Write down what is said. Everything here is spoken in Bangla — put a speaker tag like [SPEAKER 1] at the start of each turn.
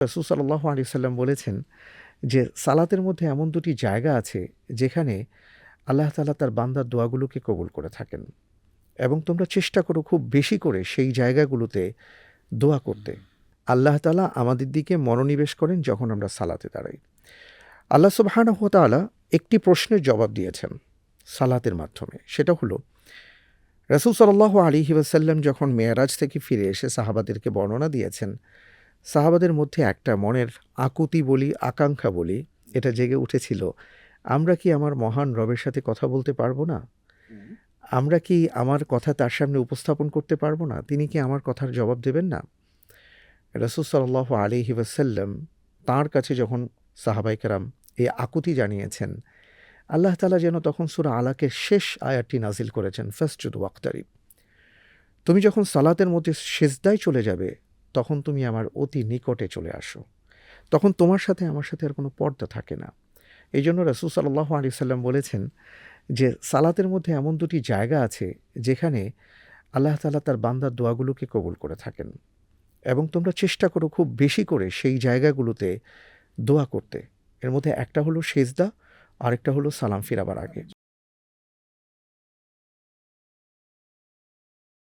[SPEAKER 1] রাসূল সাল্লাল্লাহু আলাইহি ওয়াসাল্লাম বলেছেন যে, সালাতের মধ্যে এমন দুটি জায়গা আছে যেখানে আল্লাহ তাআলা তার বান্দার দোয়াগুলোকে কবুল করে থাকেন এবং তোমরা চেষ্টা করো খুব বেশি করে সেই জায়গাগুলোতে দোয়া করতে। আল্লাহ তাআলা আমাদের দিকে মনোনিবেশ করেন যখন আমরা সালাতে দাঁড়াই। আল্লাহ সুবহানাহু ওয়া তাআলা একটি প্রশ্নের জবাব দিয়েছেন সালাতের মাধ্যমে। সেটা হলো রাসূল সাল্লাল্লাহু আলাইহি ওয়াসাল্লাম যখন মেরাজ থেকে ফিরে এসে সাহাবাদেরকে বর্ণনা দিয়েছেন, সাহাবাদের মধ্যে একটা মনের আকুতি বলি, আকাঙ্ক্ষা বলি, এটা জেগে উঠেছিল, আমরা কি আমার মহান রবের সাথে কথা বলতে পারবো না? আমরা কি আমার কথা তার সামনে উপস্থাপন করতে পারবো না? তিনি কি আমার কথার জবাব দেবেন না? রাসূল সাল্লাল্লাহু আলাইহি ওয়াসাল্লাম তাঁর কাছে যখন সাহাবায়ে কেরাম এই আকুতি জানিয়েছেন, আল্লাহ তাআলা যেন তখন সূরা আলাকের শেষ আয়াতটি নাজিল করেছেন, ফাসজুদ ওয়াক্তারিব। তুমি যখন সালাতের মধ্যে সিজদায় চলে যাবে, তখন তুমি আমার অতি নিকটে চলে আসো। তখন তোমার সাথে আমার সাথে আর কোনো পর্দা থাকে না। এইজন্য রাসূল সাল্লাল্লাহু আলাইহি ওয়াসাল্লাম বলেছেন যে, সালাতের মধ্যে এমন দুটি জায়গা আছে যেখানে আল্লাহ তাআলা তার বান্দার দোয়াগুলোকে কবুল করে থাকেন এবং তোমরা চেষ্টা করো খুব বেশি করে সেই জায়গাগুলোতে দোয়া করতে। এর মধ্যে একটা হলো সেজদা, আরেকটা হলো সালাম ফিরাবার আগে।